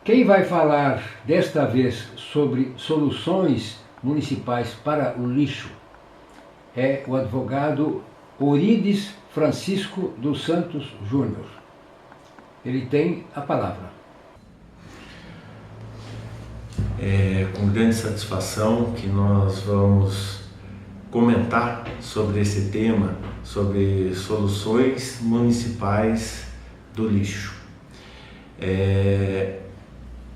Quem vai falar desta vez sobre soluções municipais para o lixo é o advogado Eurides Francisco dos Santos Júnior. Ele tem a palavra. É com grande satisfação que nós vamos comentar sobre esse tema, sobre soluções municipais do lixo.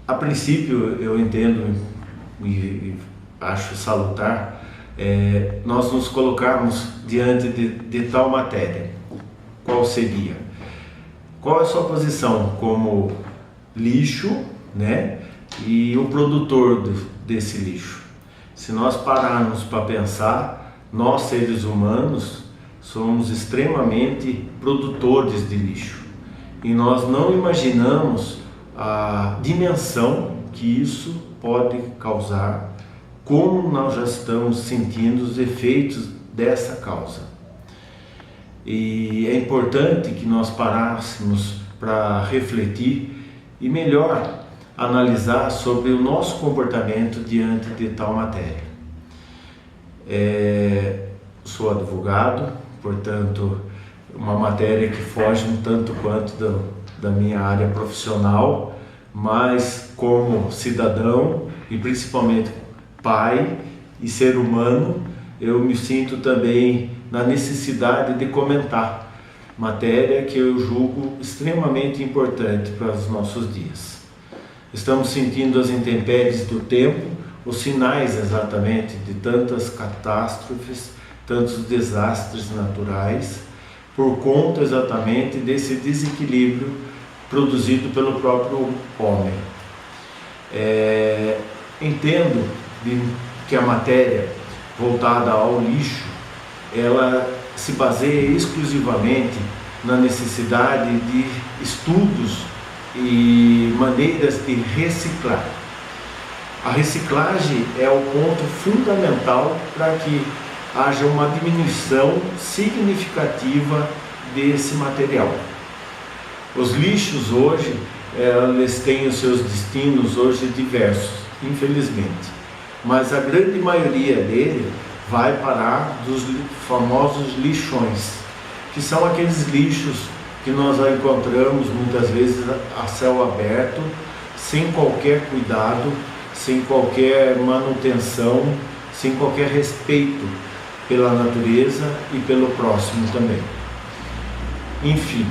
A princípio, eu entendo e acho salutar nós nos colocarmos diante de tal matéria. Qual seria? Qual é a sua posição como lixo, né? E o produtor desse lixo? Se nós pararmos para pensar, nós seres humanos somos extremamente produtores de lixo e nós não imaginamos a dimensão que isso pode causar, como nós já estamos sentindo os efeitos dessa causa. E é importante que nós parássemos para refletir e melhor analisar sobre o nosso comportamento diante de tal matéria. Sou advogado, portanto, uma matéria que foge um tanto quanto da minha área profissional, mas como cidadão e principalmente pai e ser humano, eu me sinto também na necessidade de comentar matéria que eu julgo extremamente importante para os nossos dias. Estamos sentindo as intempéries do tempo, os sinais exatamente de tantas catástrofes, tantos desastres naturais, por conta exatamente desse desequilíbrio produzido pelo próprio homem. Entendo que a matéria voltada ao lixo, ela se baseia exclusivamente na necessidade de estudos e maneiras de reciclar. A reciclagem é o ponto fundamental para que haja uma diminuição significativa desse material. Os lixos hoje, eles têm os seus destinos hoje diversos, infelizmente, mas a grande maioria dele vai parar dos famosos lixões, que são aqueles lixos que nós encontramos muitas vezes a céu aberto, sem qualquer cuidado, sem qualquer manutenção, sem qualquer respeito pela natureza e pelo próximo também. Enfim,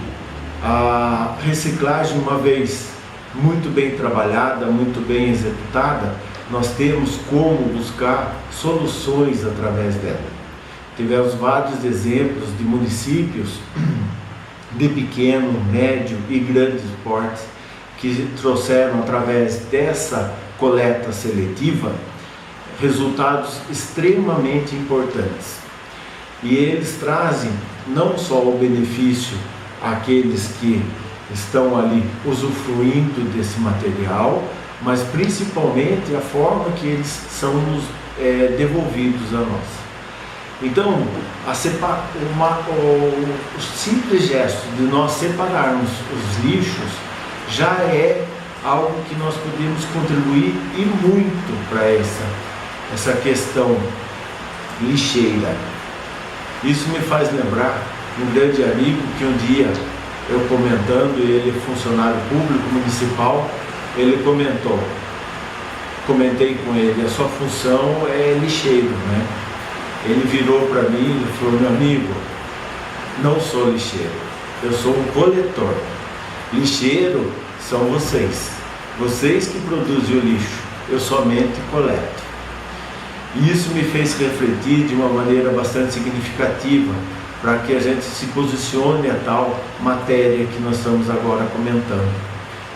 a reciclagem, uma vez muito bem trabalhada, muito bem executada, nós temos como buscar soluções através dela. Tivemos vários exemplos de municípios de pequeno, médio e grandes portes que trouxeram, através dessa coleta seletiva, resultados extremamente importantes. E eles trazem não só o benefício àqueles que estão ali usufruindo desse material, mas principalmente a forma que eles são devolvidos a nós. Então, o simples gesto de nós separarmos os lixos já é algo que nós podemos contribuir e muito para essa questão lixeira. Isso me faz lembrar um grande amigo que um dia, eu comentando, ele é funcionário público municipal, ele comentei com ele, a sua função é lixeiro, né? Ele virou para mim e falou: meu amigo, não sou lixeiro, eu sou um coletor. Lixeiro são vocês que produzem o lixo, eu somente coleto. E isso me fez refletir de uma maneira bastante significativa para que a gente se posicione a tal matéria que nós estamos agora comentando,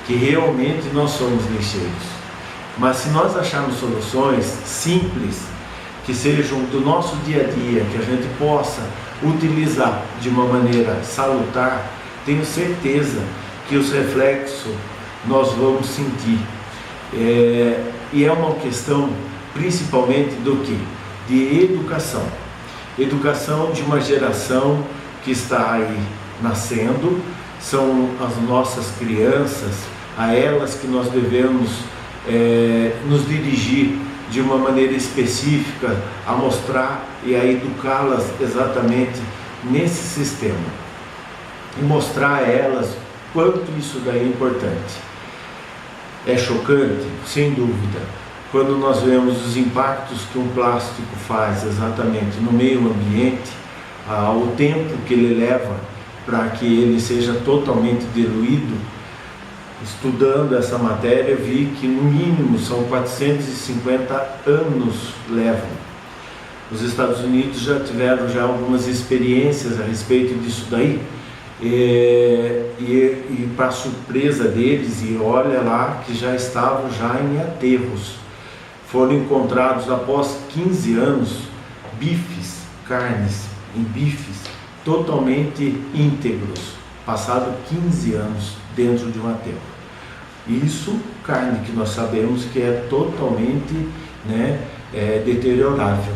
que realmente nós somos lixeiros. Mas se nós acharmos soluções simples, que sejam do nosso dia a dia, que a gente possa utilizar de uma maneira salutar, tenho certeza que os reflexos nós vamos sentir. E é uma questão principalmente do que? De educação. Educação de uma geração que está aí nascendo, são as nossas crianças a elas que nós devemos nos dirigir de uma maneira específica, a mostrar e a educá-las exatamente nesse sistema e mostrar a elas quanto isso daí é importante. É chocante, sem dúvida, quando nós vemos os impactos que um plástico faz exatamente no meio ambiente, o tempo que ele leva para que ele seja totalmente diluído. Estudando essa matéria, vi que no mínimo são 450 anos levam. Os Estados Unidos já tiveram algumas experiências a respeito disso daí, e para surpresa deles, e olha lá que já estavam já em aterros, foram encontrados após 15 anos bifes, carnes em bifes totalmente íntegros, passado 15 anos dentro de um aterro. Isso, carne que nós sabemos que é totalmente deteriorável.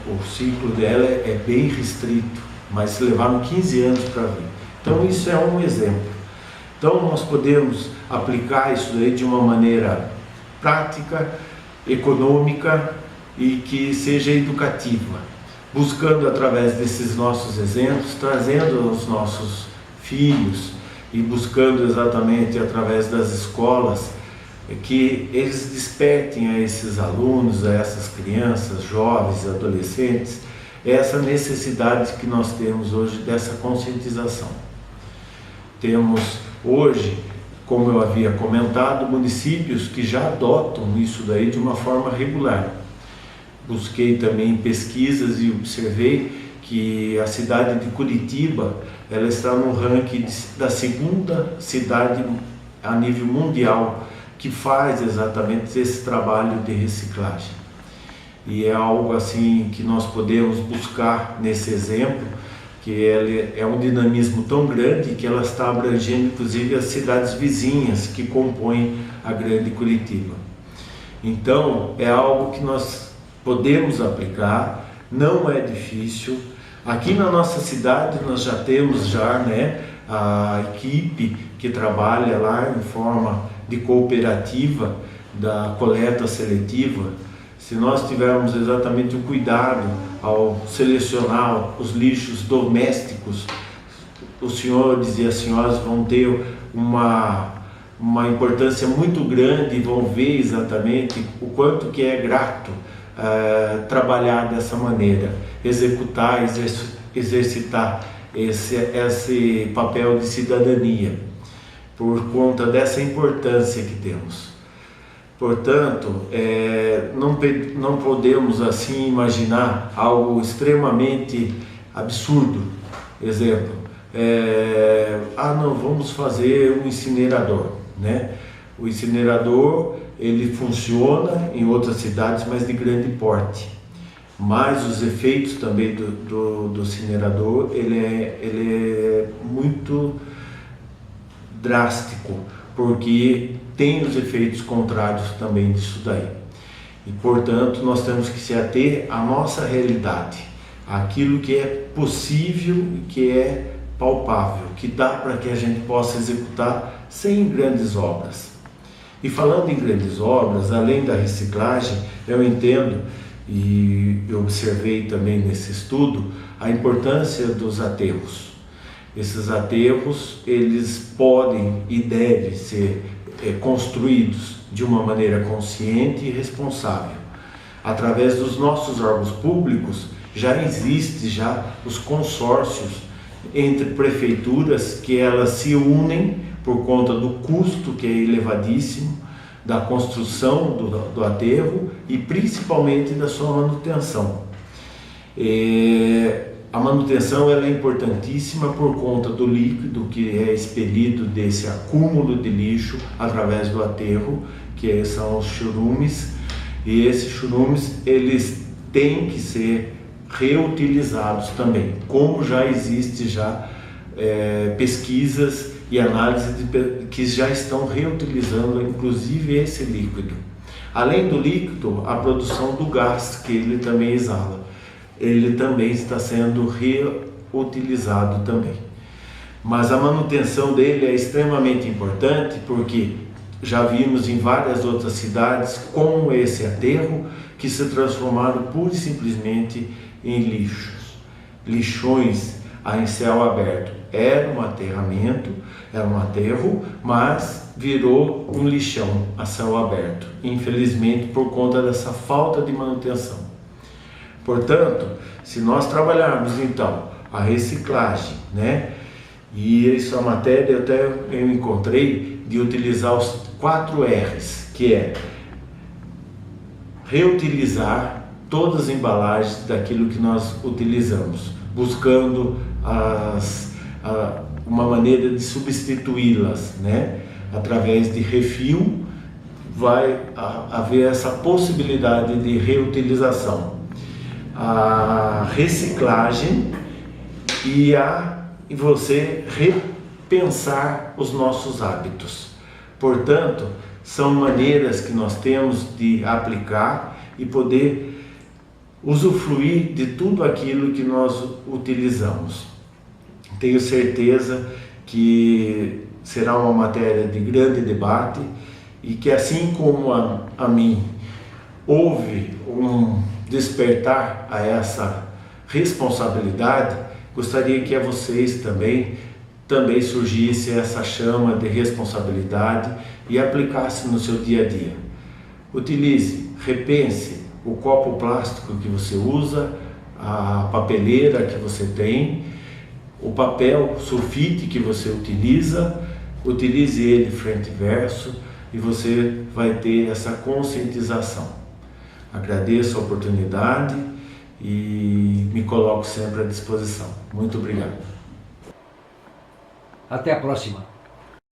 O ciclo dela é bem restrito, mas levaram 15 anos para vir. Então isso é um exemplo. Então nós podemos aplicar isso aí de uma maneira prática, econômica e que seja educativa, buscando através desses nossos exemplos, trazendo aos nossos filhos e buscando exatamente através das escolas que eles despertem a esses alunos, a essas crianças, jovens, adolescentes, essa necessidade que nós temos hoje dessa conscientização. Temos hoje, como eu havia comentado, municípios que já adotam isso daí de uma forma regular. Busquei também pesquisas e observei que a cidade de Curitiba, ela está no ranking da segunda cidade a nível mundial que faz exatamente esse trabalho de reciclagem. E é algo assim que nós podemos buscar nesse exemplo, que ele é um dinamismo tão grande que ela está abrangendo inclusive as cidades vizinhas que compõem a grande Curitiba. Então é algo que nós podemos aplicar, não é difícil. Aqui na nossa cidade nós já temos a equipe que trabalha lá em forma de cooperativa da coleta seletiva. Se nós tivermos exatamente o cuidado ao selecionar os lixos domésticos, os senhores e as senhoras vão ter uma importância muito grande e vão ver exatamente o quanto que é grato trabalhar dessa maneira, executar, exercitar esse papel de cidadania, por conta dessa importância que temos. Portanto, não podemos assim imaginar algo extremamente absurdo. Exemplo, não, vamos fazer um incinerador, O incinerador, ele funciona em outras cidades, mas de grande porte. Mas os efeitos também do incinerador, ele é muito drástico, porque tem os efeitos contrários também disso daí. E, portanto, nós temos que se ater à nossa realidade, àquilo que é possível e que é palpável, que dá para que a gente possa executar sem grandes obras. E falando em grandes obras, além da reciclagem, eu entendo e eu observei também nesse estudo a importância dos aterros. Esses aterros, eles podem e devem ser construídos de uma maneira consciente e responsável. Através dos nossos órgãos públicos, já existem os consórcios entre prefeituras que elas se unem por conta do custo que é elevadíssimo, da construção do aterro e principalmente da sua manutenção. A manutenção ela é importantíssima por conta do líquido que é expelido desse acúmulo de lixo através do aterro, que são os churumes, e esses churumes eles têm que ser reutilizados também, como já existe pesquisas e análises que já estão reutilizando inclusive esse líquido. Além do líquido, a produção do gás que ele também exala, ele também está sendo reutilizado também. Mas a manutenção dele é extremamente importante, porque já vimos em várias outras cidades como esse aterro que se transformaram pura e simplesmente em lixos, lixões em céu aberto. Era um aterramento, era um aterro, mas virou um lixão a céu aberto, infelizmente por conta dessa falta de manutenção. Portanto, se nós trabalharmos então a reciclagem, né? E isso a matéria eu encontrei de utilizar os 4 R's, que é reutilizar todas as embalagens daquilo que nós utilizamos, buscando uma maneira de substituí-las, né? Através de refil vai haver essa possibilidade de reutilização, a reciclagem e você repensar os nossos hábitos. Portanto, são maneiras que nós temos de aplicar e poder usufruir de tudo aquilo que nós utilizamos. Tenho certeza que será uma matéria de grande debate e que, assim como a mim houve um despertar a essa responsabilidade, gostaria que a vocês também surgisse essa chama de responsabilidade e aplicasse no seu dia a dia. Utilize, repense o copo plástico que você usa, a papeleira que você tem, o papel sulfite que você utiliza, utilize ele frente e verso e você vai ter essa conscientização. Agradeço a oportunidade e me coloco sempre à disposição. Muito obrigado. Até a próxima.